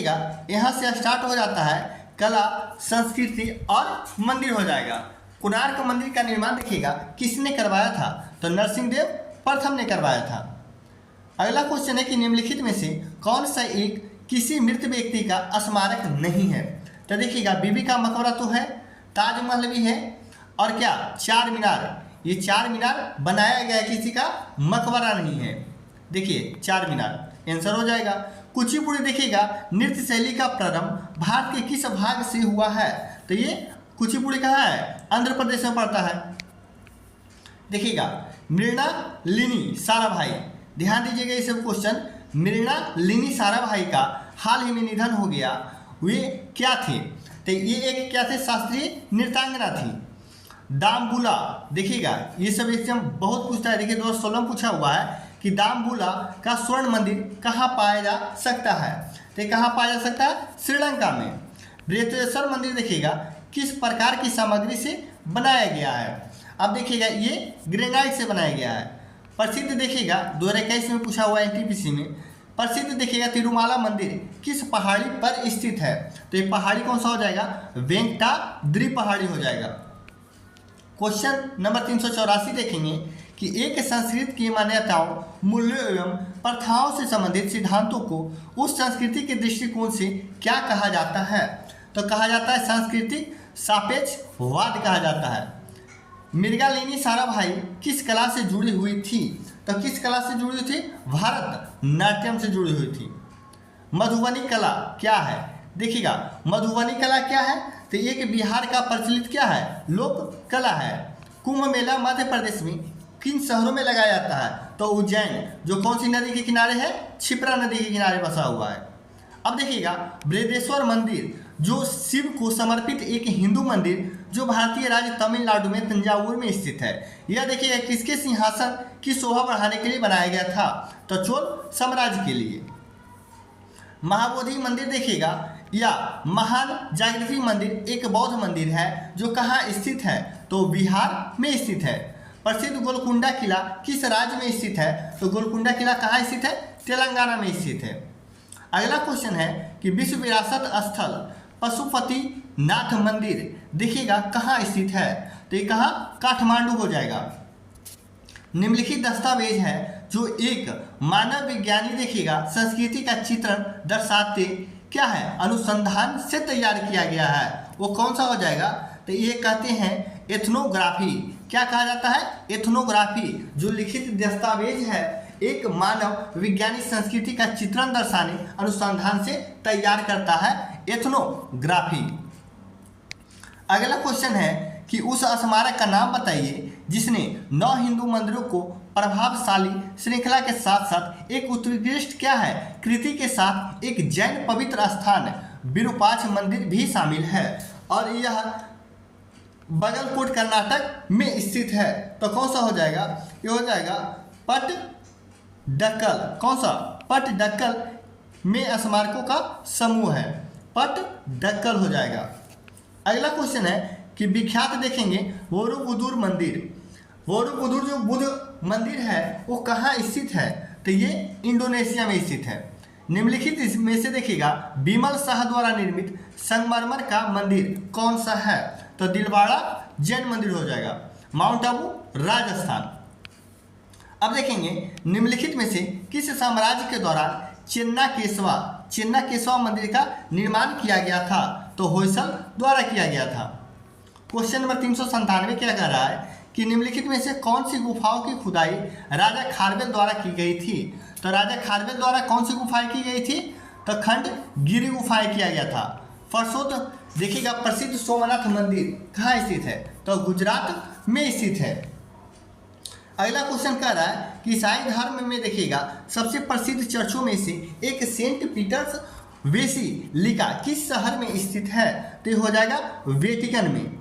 देखिएगा यहाँ से स्टार्ट हो जाता है कला, संस्कृति और मंदिर हो जाएगा। कोणार्क मंदिर का निर्माण देखिएगा किसने करवाया था, तो नरसिंहदेव प्रथम ने करवाया था। अगला क्वेश्चन है कि निम्नलिखित में से कौन सा एक किसी मृत व्यक्ति का स्मारक नहीं है, तो देखिएगा बीबी का मकबरा तो है, ताजमहल भी है और क्या चार मीनार, ये चार मीनार बनाया गया किसी का मकबरा नहीं है। देखिए चार मीनार आंसर हो जाएगा। कुचिपुड़ी देखिएगा नृत्य शैली का प्रारंभ भारत के किस भाग से हुआ है, तो ये कुचिपुड़ी कहाँ है, आंध्र प्रदेश में पड़ता है। देखिएगा मृणालिनी साराभाई, ध्यान दीजिएगा ये सब क्वेश्चन। मृणालिनी साराभाई का हाल ही में निधन हो गया, वे क्या थे, तो ये एक क्या थे, शास्त्रीय नृत्यांगना थी। दामबुला देखिएगा ये सब एग्जाम बहुत पूछता है। देखिए 2016 में पूछा हुआ है कि दामबुला का स्वर्ण मंदिर कहाँ पाया जा सकता है, तो कहाँ पाया जा सकता है, श्रीलंका में। बृहदेश्वर मंदिर देखिएगा किस प्रकार की सामग्री से बनाया गया है, अब देखिएगा ये ग्रेनाइट से बनाया गया है। प्रसिद्ध देखिएगा 2021 में पूछा हुआ एनटीपीसी में, प्रसिद्ध देखिएगा तिरुमाला मंदिर किस पहाड़ी पर स्थित है, तो ये पहाड़ी कौन सा हो जाएगा, वेंकटाद्रि पहाड़ी हो जाएगा। क्वेश्चन नंबर 384 देखेंगे कि एक संस्कृति की मान्यताओं, मूल्यों एवं प्रथाओं से संबंधित सिद्धांतों को उस संस्कृति के दृष्टिकोण से क्या कहा जाता है, तो कहा जाता है सांस्कृतिक सापेक्षवाद कहा जाता है। मृणालिनी साराभाई किस कला से जुड़ी हुई थी, तो किस कला से जुड़ी हुई थी, भरतनाट्यम से जुड़ी हुई थी। मधुबनी कला क्या है, देखिएगा मधुबनी कला क्या है, तो एक बिहार का प्रचलित क्या है, लोक कला है। कुंभ मेला मध्य प्रदेश में किन शहरों में लगाया जाता है, तो उज्जैन, जो कौन सी नदी के किनारे है, क्षिप्रा नदी के किनारे बसा हुआ है। अब देखिएगा बृहदेश्वर मंदिर जो शिव को समर्पित एक हिंदू मंदिर जो भारतीय राज्य तमिलनाडु में तंजावुर में स्थित है, यह देखिएगा किसके सिंहासन की शोभा बढ़ाने के लिए बनाया गया था, तो चोल साम्राज्य के लिए। महाबोधि मंदिर देखिएगा या महान जागृति मंदिर एक बौद्ध मंदिर है जो कहाँ स्थित है, तो बिहार में स्थित है। प्रसिद्ध गोलकुंडा किला किस राज्य में स्थित है, तो गोलकुंडा किला कहाँ स्थित है, तेलंगाना में स्थित है। अगला क्वेश्चन है कि विश्व विरासत स्थल पशुपतिनाथ मंदिर देखिएगा कहाँ स्थित है, तो ये कहाँ, काठमांडू हो जाएगा। निम्नलिखित दस्तावेज है जो एक मानव विज्ञानी देखिएगा संस्कृति का चित्रण दर्शाते क्या है, अनुसंधान से तैयार किया गया है, वो कौन सा हो जाएगा, तो ये कहते हैं एथनोग्राफी। क्या कहा जाता है, एथनोग्राफी। जो लिखित दस्तावेज है एक मानव विज्ञानी संस्कृति का चित्रण दर्शाने अनुसंधान से तैयार करता है, एथनोग्राफी। अगला क्वेश्चन है कि उस स्मारक का नाम बताइए जिसने 9 हिंदू मंदिरों को प्रभावशाली श्रृंखला के साथ साथ एक उत्कृष्ट क्या है, कृति के साथ एक जैन पवित्र स्थान विरूपाक्ष मंदिर भी शामिल है और यह बगलकोट कर्नाटक में स्थित है, तो कौन सा हो जाएगा, ये हो जाएगा पट्टडकल। कौन सा, पट्टडकल में स्मारकों का समूह है, पट्टडकल हो जाएगा। अगला क्वेश्चन है कि विख्यात देखेंगे बोरोबुदुर मंदिर। बोरोबुदुर जो बुद्ध मंदिर है वो कहाँ स्थित है, तो ये इंडोनेशिया में स्थित है। निम्नलिखित इसमें से देखिएगा बिमल शाह द्वारा निर्मित संगमरमर का मंदिर कौन सा है, तो दिलवाड़ा जैन मंदिर हो जाएगा, माउंट आबू राजस्थान। अब देखेंगे निम्नलिखित में से किस साम्राज्य के दौरान चेन्नाकेशवा मंदिर का निर्माण किया गया था, तो होयसल द्वारा किया गया था। क्वेश्चन नंबर 397 क्या कह रहा है कि निम्नलिखित में से कौन सी गुफाओं की खुदाई राजा खारवेल द्वारा की गई थी, तो राजा खारवेल द्वारा कौन सी गुफाएं की गई थी, तो खंडगिरी गुफाएं किया गया था। फरसोद देखिएगा प्रसिद्ध सोमनाथ मंदिर कहाँ स्थित है, तो गुजरात में स्थित है। अगला क्वेश्चन कह रहा है कि ईसाई धर्म में देखिएगा सबसे प्रसिद्ध चर्चों में से एक सेंट पीटर्स बेसिलिका किस शहर में स्थित है, तो हो जाएगा वेटिकन में।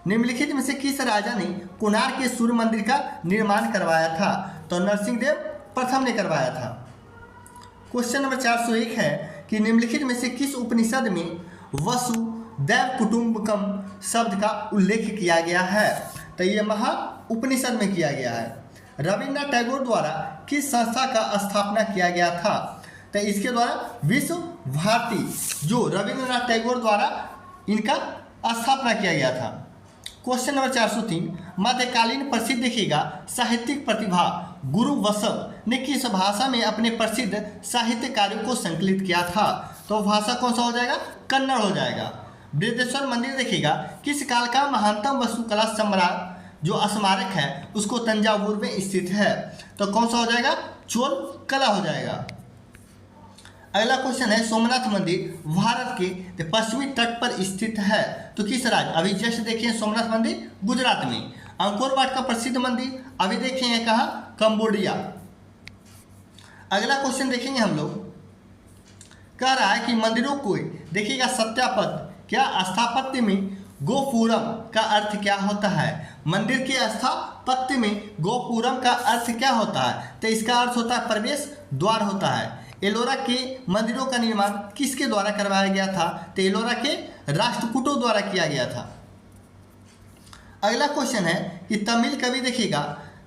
निम्नलिखित में से किस राजा ने कोणार्क के सूर्य मंदिर का निर्माण करवाया था, तो नरसिंहदेव प्रथम ने करवाया था। क्वेश्चन नंबर 401 है कि निम्नलिखित में से किस उपनिषद में वसुदैव कुटुंबकम शब्द का उल्लेख किया गया है, तो ये महा उपनिषद में किया गया है। रविन्द्रनाथ टैगोर द्वारा किस संस्था का स्थापना किया गया था, तो इसके द्वारा विश्व भारती जो रविंद्रनाथ टैगोर द्वारा इनका स्थापना किया गया था। क्वेश्चन नंबर 403, मध्यकालीन प्रसिद्ध देखिएगा साहित्यिक प्रतिभा गुरु बसव ने किस भाषा में अपने प्रसिद्ध साहित्य कार्यों को संकलित किया था? तो भाषा कौन सा हो जाएगा? कन्नड़ हो जाएगा। बृहदेश्वर मंदिर देखिएगा किस काल का महानतम वास्तुकला सम्राट जो स्मारक है उसको तंजावुर में स्थित है? तो कौन सा हो जाएगा? चोल कला हो जाएगा। अगला क्वेश्चन है, सोमनाथ मंदिर भारत के पश्चिमी तट पर स्थित है तो किस राज्य? अभी जस्ट देखिए सोमनाथ मंदिर गुजरात में। अंकोर वाट का प्रसिद्ध मंदिर अभी देखेंगे कहाँ? कंबोडिया। अगला क्वेश्चन देखेंगे हम लोग, कह रहा है कि मंदिरों को देखिएगा सत्यापद क्या स्थापत्य में गोपुरम का अर्थ क्या होता है? मंदिर के स्थापत्य में गोपुरम का अर्थ क्या होता है? तो इसका अर्थ होता है प्रवेश द्वार होता है। एलोरा के मंदिरों का निर्माण किसके द्वारा करवाया गया था? तो एलोरा के राष्ट्रकूटों द्वारा किया गया था। अगला क्वेश्चन है कि तमिल कवि देखिएगा,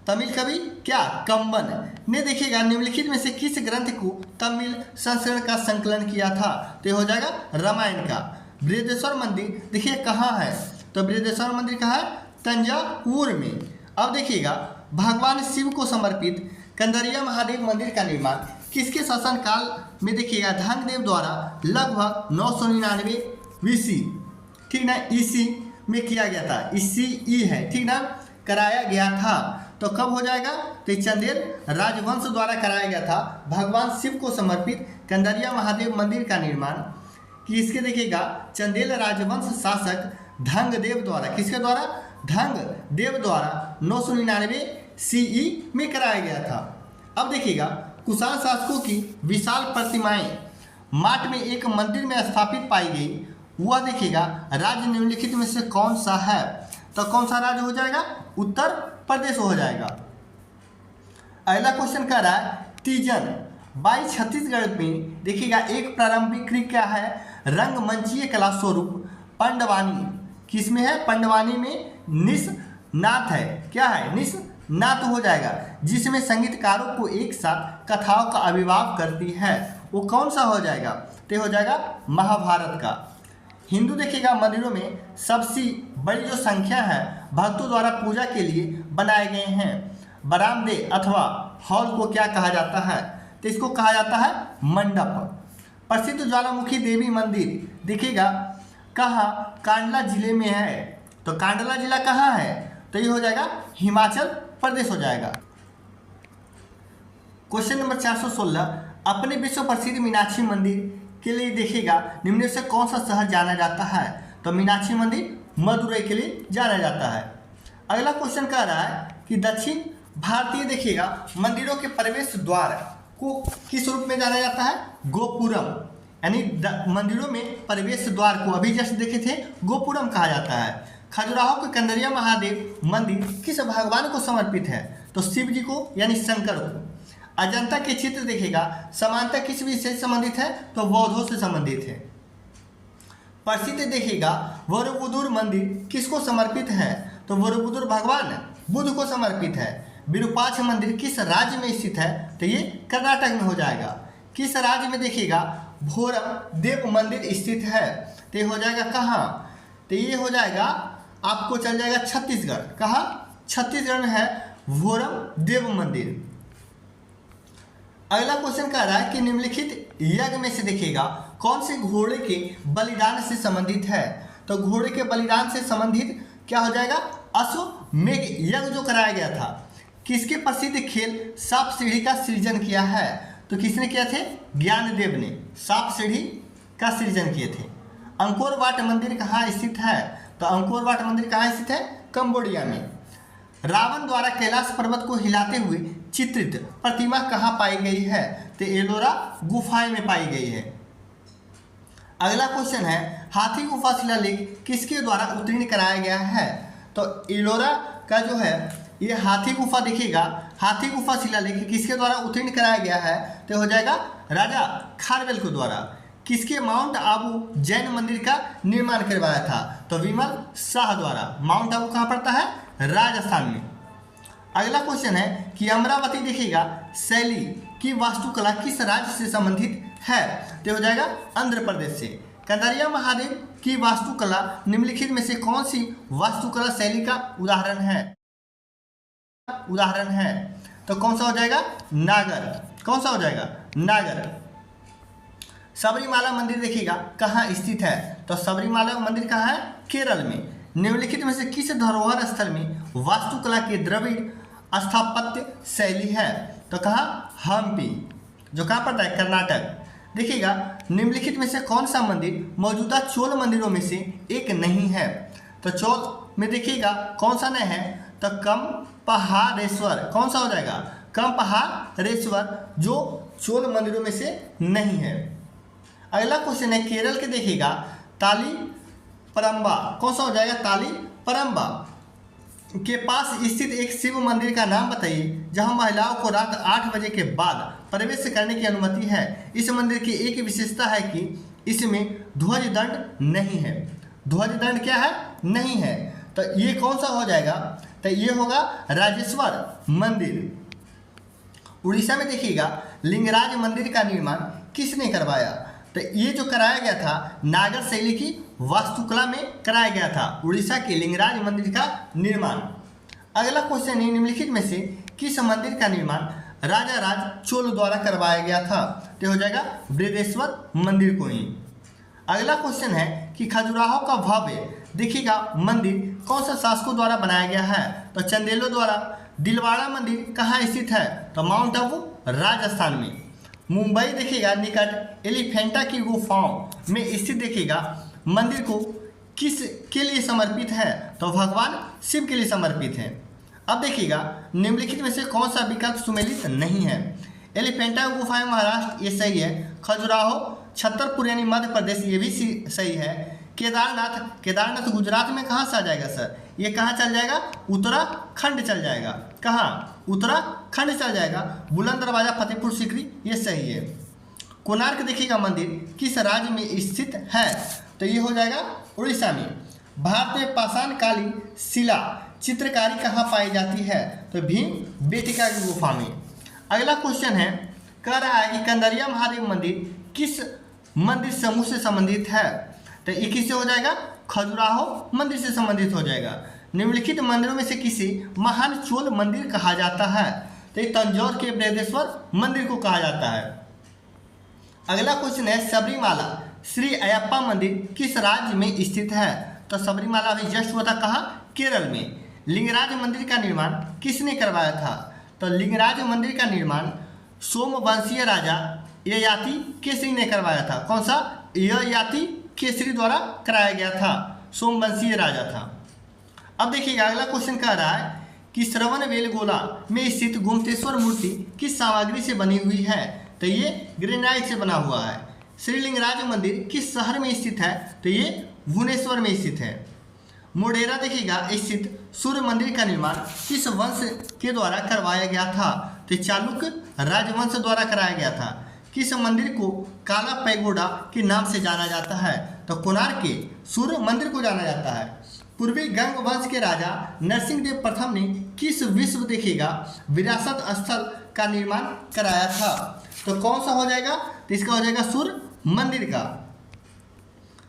तमिल कवि क्या? कंबन ने देखिएगा निम्नलिखित में से किस ग्रंथ को तमिल संस्करण का संकलन किया था? तो हो जाएगा रामायण का। बृहदेश्वर मंदिर देखिए कहाँ है? तो बृहदेश्वर मंदिर कहाँ है? तंजावुर में। अब देखिएगा भगवान शिव को समर्पित कंदरिया महादेव मंदिर का निर्माण किसके शासनकाल में देखिएगा? ढंगदेव द्वारा लगभग 999 BC, ठीक ना, ईसी में किया गया था। ईसी है, ठीक ना, कराया गया था। तो कब हो जाएगा? तो चंदेल राजवंश द्वारा कराया गया था। भगवान शिव को समर्पित कंदरिया महादेव मंदिर का निर्माण किसके देखिएगा? चंदेल राजवंश शासक ढंगदेव द्वारा, किसके द्वारा? ढंगदेव द्वारा 999 CE में कराया गया था। अब देखिएगा कुषाण शासकों की विशाल प्रतिमाएं माट में एक मंदिर में स्थापित पाई गई, वह देखिएगा राज्य निम्नलिखित में से कौन सा है? तो कौन सा राज्य हो जाएगा? उत्तर प्रदेश हो जाएगा। अगला क्वेश्चन कह रहा है तीजन बाई छत्तीसगढ़ में देखिएगा एक प्रारंभिक कृत क्या है? रंगमंचीय कला स्वरूप पंडवानी, किसमें है? पंडवानी में निशनात है। क्या है? निशनात हो जाएगा, जिसमें संगीतकारों को एक साथ कथाओं का अभिभाव करती है। वो कौन सा हो जाएगा? तो हो जाएगा महाभारत का। हिंदू देखिएगा मंदिरों में सबसे बड़ी जो संख्या है भक्तों द्वारा पूजा के लिए बनाए गए हैं बरामदे अथवा हॉल को क्या कहा जाता है? तो इसको कहा जाता है मंडप। प्रसिद्ध ज्वालामुखी देवी मंदिर देखिएगा कहाँ? कांडला जिले में है। तो कांडला जिला कहाँ है? तो ये हो जाएगा हिमाचल प्रदेश हो जाएगा। क्वेश्चन नंबर 416, अपने विश्व प्रसिद्ध मीनाक्षी मंदिर के लिए देखिएगा निम्न से कौन सा शहर जाना जाता है? तो मीनाक्षी मंदिर मदुरई के लिए जाना जाता है। अगला क्वेश्चन कह रहा है कि दक्षिण भारतीय देखिएगा मंदिरों के प्रवेश द्वार को किस रूप में जाना जाता है? गोपुरम, यानी मंदिरों में प्रवेश द्वार को अभी जस्ट देखे थे गोपुरम कहा जाता है। खजुराहो के कंदरिया महादेव मंदिर किस भगवान को समर्पित है? तो शिव जी को यानी शंकर को। अजंता के चित्र देखिएगा समानता किस विषय से संबंधित है? तो बौद्धों से संबंधित है। प्रसिद्ध देखिएगा बरोबुदुर मंदिर किसको समर्पित है? तो बरोबुदुर भगवान बुद्ध को समर्पित है। विरूपाक्ष मंदिर किस राज्य में स्थित है? तो ये कर्नाटक में हो जाएगा। किस राज्य में देखिएगा भोरम देव मंदिर स्थित है? तो ये हो जाएगा कहाँ? तो ये हो जाएगा आपको चल जाएगा छत्तीसगढ़। कहाँ? छत्तीसगढ़ में है भोरम देव मंदिर। अगला क्वेश्चन कह रहा है कि निम्नलिखित यज्ञ में से देखिएगा कौन से घोड़े के बलिदान से संबंधित है? तो घोड़े के बलिदान से संबंधित क्या हो जाएगा? अश्वमेध यज्ञ जो कराया गया था। किसके प्रसिद्ध खेल सांप सीढ़ी का सृजन किया है? तो किसने किया थे? ज्ञानदेव ने सांप सीढ़ी का सृजन किए थे। अंकोर वाट मंदिर कहाँ स्थित है? तो अंकोर वाट मंदिर कहाँ स्थित है? कंबोडिया में। रावण द्वारा कैलाश पर्वत को हिलाते हुए चित्रित प्रतिमा कहाँ पाई गई है? तो एलोरा गुफाएं में पाई गई है। अगला क्वेश्चन है हाथी गुफा शिलालेख किसके द्वारा उत्तीर्ण कराया गया है? तो एलोरा का जो है ये हाथी गुफा देखिएगा हाथी गुफा शिलालेख किसके द्वारा उत्तीर्ण कराया गया है? तो हो जाएगा राजा खारवेल के द्वारा। किसके माउंट आबू जैन मंदिर का निर्माण करवाया था? तो विमल शाह द्वारा। माउंट आबू कहाँ पड़ता है? राजस्थान में। अगला क्वेश्चन है कि अमरावती देखिएगा शैली की वास्तुकला किस राज्य से संबंधित है? तो हो जाएगा आंध्र प्रदेश से। कंदरिया महादेव की वास्तुकला निम्नलिखित में से कौन सी वास्तुकला शैली का उदाहरण है? तो कौन सा हो जाएगा? नागर। कौन सा हो जाएगा? नागर। सबरीमाला मंदिर देखिएगा कहाँ स्थित है? तो सबरीमाला मंदिर कहाँ है? केरल में। निम्नलिखित में से किस धरोहर स्थल में वास्तुकला की द्रविड़ स्थापत्य शैली है? तो कहाँ? हम्पी, जो कहाँ पड़ता है? कर्नाटक। देखिएगा निम्नलिखित में से कौन सा मंदिर मौजूदा चोल मंदिरों में से एक नहीं है? तो चोल में देखिएगा कौन सा नहीं है? तो कंपहारेश्वर। कौन सा हो जाएगा? कंपहारेश्वर, जो चोल मंदिरों में से नहीं है। अगला क्वेश्चन है केरल के देखिएगा तालीपरंबा। कौन सा हो जाएगा? तालीपरंबा के पास स्थित एक शिव मंदिर का नाम बताइए जहां महिलाओं को रात 8 बजे के बाद प्रवेश करने की अनुमति है। इस मंदिर की एक विशेषता है कि इसमें ध्वज दंड नहीं है। ध्वज दंड क्या है? नहीं है। तो ये कौन सा हो जाएगा? तो ये होगा राजेश्वर मंदिर। उड़ीसा में देखिएगा लिंगराज मंदिर का निर्माण किसने करवाया? तो ये जो कराया गया था नागर शैली की वास्तुकला में कराया गया था, उड़ीसा के लिंगराज मंदिर का निर्माण। अगला क्वेश्चन है निम्नलिखित में से किस मंदिर का निर्माण राजा राज चोल द्वारा करवाया गया था? तो हो जाएगा बृहदेश्वर मंदिर को ही। अगला क्वेश्चन है कि खजुराहो का भव्य देखिएगा मंदिर कौन सा शासकों द्वारा बनाया गया है? तो चंदेलों द्वारा। दिलवाड़ा मंदिर कहाँ स्थित है? तो माउंट आबू राजस्थान में। मुंबई देखिएगा निकट एलिफेंटा की गुफाओं में स्थित देखिएगा मंदिर को किस के लिए समर्पित है? तो भगवान शिव के लिए समर्पित है। अब देखिएगा निम्नलिखित में से कौन सा विकल्प सुमेलित नहीं है? एलिफेंटा गुफाएं महाराष्ट्र, ये सही है। खजुराहो छतरपुर यानी मध्य प्रदेश, ये भी सही है। केदारनाथ गुजरात में कहाँ से आ जाएगा सर? ये कहाँ चल जाएगा? उत्तराखंड चल जाएगा। कहाँ? उत्तराखंड चल जाएगा। बुलंद दरवाजा फतेहपुर सीकरी, ये सही है। कोणार्क देखिएगा मंदिर किस राज्य में स्थित है? तो ये हो जाएगा उड़ीसा में। भारत में पाषाण कालीन शिला चित्रकारी कहाँ पाई जाती है? तो भीम बेटिका की गुफा में। अगला क्वेश्चन है, कह रहा है कि कंदरिया महादेव मंदिर किस मंदिर समूह से संबंधित है? तो ये किससे हो जाएगा? खजुराहो मंदिर से संबंधित हो जाएगा। निम्नलिखित मंदिरों में से किसे महान चोल मंदिर कहा जाता है? तो ये तंजौर के बृहदेश्वर मंदिर को कहा जाता है। अगला क्वेश्चन है सबरीमाला श्री अयप्पा मंदिर किस राज्य में स्थित है? तो सबरीमाला अभी जस्ट हुआ था कहाँ? केरल में। लिंगराज मंदिर का निर्माण किसने करवाया था? तो लिंगराज मंदिर का निर्माण सोमवंशीय राजा ययाति केसरी ने करवाया था। कौन सा? ययाति केसरी द्वारा कराया गया था, सोमवंशीय राजा था। अब देखिएगा अगला क्वेश्चन कह रहा है कि श्रवणबेलगोला में स्थित गोमतेश्वर मूर्ति किस सामग्री से बनी हुई है? तो ये ग्रेनाइट से बना हुआ है। श्रीलिंगराज मंदिर किस शहर में स्थित है? तो ये भुवनेश्वर में स्थित है। मोढेरा देखिएगा स्थित सूर्य मंदिर का निर्माण किस वंश के द्वारा करवाया गया था? तो चालुक्य राजवंश द्वारा कराया गया था। किस मंदिर को काला पैगोडा के नाम से जाना जाता है? तो कोणार्क के सूर्य मंदिर को जाना जाता है। पूर्वी गंग वंश के राजा नरसिंह देव प्रथम ने किस विश्व देखिएगा विरासत स्थल का निर्माण कराया था? तो कौन सा हो जाएगा? तो इसका हो जाएगा सूर्य मंदिर का।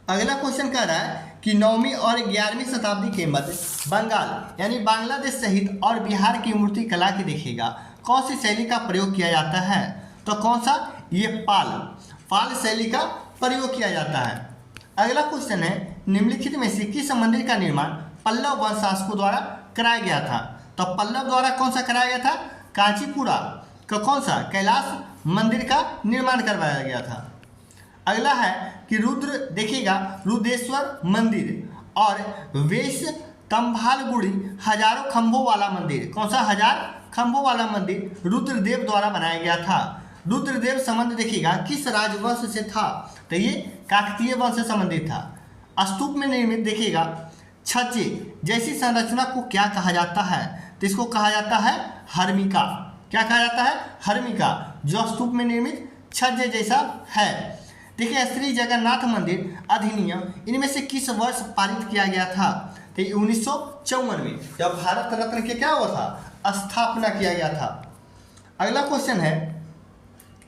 अगला क्वेश्चन कह रहा है कि 9वीं और 11वीं शताब्दी के मध्य बंगाल यानी बांग्लादेश सहित और बिहार की मूर्ति कला की देखिएगा कौन सी शैली का प्रयोग किया जाता है? तो कौन सा? ये पाल शैली का प्रयोग किया जाता है। अगला क्वेश्चन है निम्नलिखित में से किस मंदिर का निर्माण पल्लव वंश शासकों द्वारा कराया गया था? तो पल्लव द्वारा कौन सा कराया गया था? कांचीपुरा का कौन सा? कैलाश मंदिर का निर्माण करवाया गया था। अगला है कि रुद्र देखिएगा रुद्रेश्वर मंदिर और वेश तंभालगुड़ी हजारों खंभों वाला मंदिर, कौन सा? 1000 खंभों वाला मंदिर रुद्रदेव द्वारा बनाया गया था। रुद्रदेव संबंध देखिएगा किस राजवंश से था? तो ये काकतीय वंश से संबंधित था। स्तूप में निर्मित देखिएगा छज्जे जैसी संरचना को क्या कहा जाता है? तो इसको कहा जाता है हर्मिका। क्या कहा जाता है? हर्मिका, जो स्तूप में निर्मित छज्जे जैसा है। देखिए श्री जगन्नाथ मंदिर अधिनियम इनमें से किस वर्ष पारित किया गया था? तो 1954 में, जब भारत रत्न के क्या हुआ था? स्थापना किया गया था। अगला क्वेश्चन है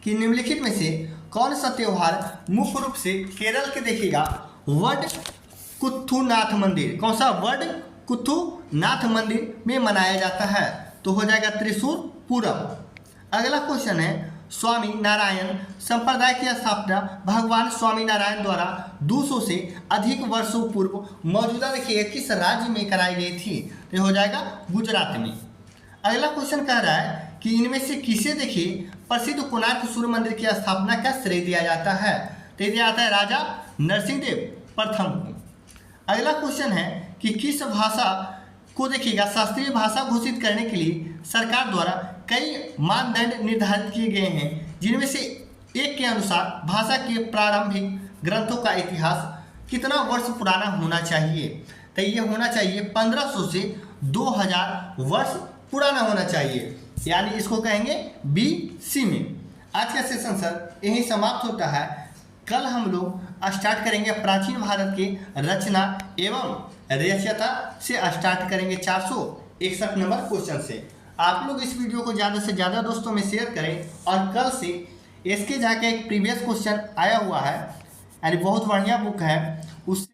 कि निम्नलिखित में से कौन सा त्योहार मुख्य रूप से केरल के देखिएगा वड कुथुनाथ मंदिर, कौन सा वड कुथुनाथ मंदिर में मनाया जाता है, तो हो जाएगा त्रिशूर पूरब। अगला क्वेश्चन है स्वामी नारायण संप्रदाय की स्थापना भगवान स्वामी नारायण द्वारा 200 से अधिक वर्षों पूर्व मौजूदा देखिए किस राज्य में कराई गई थी, तो हो जाएगा गुजरात में। अगला क्वेश्चन कह रहा है कि इनमें से किसे देखिए प्रसिद्ध कोणार्क सूर्य मंदिर की स्थापना का श्रेय दिया जाता है, तो दिया जाता है राजा नरसिंह देव प्रथम को। अगला क्वेश्चन है कि किस भाषा को देखिएगा शास्त्रीय भाषा घोषित करने के लिए सरकार द्वारा कई मानदंड निर्धारित किए गए हैं, जिनमें से एक के अनुसार भाषा के प्रारंभिक ग्रंथों का इतिहास कितना वर्ष पुराना होना चाहिए, तो ये होना चाहिए 1500 से 2000 वर्ष पुराना होना चाहिए, यानी इसको कहेंगे BC में। आज का सेशन सर यही समाप्त होता है। कल हम लोग स्टार्ट करेंगे प्राचीन भारत के रचना एवं रचयिता से स्टार्ट करेंगे 461 नंबर क्वेश्चन से। आप लोग इस वीडियो को ज़्यादा से ज़्यादा दोस्तों में शेयर करें, और कल से इसके जाके एक प्रीवियस क्वेश्चन आया हुआ है, यानी बहुत बढ़िया बुक है, उस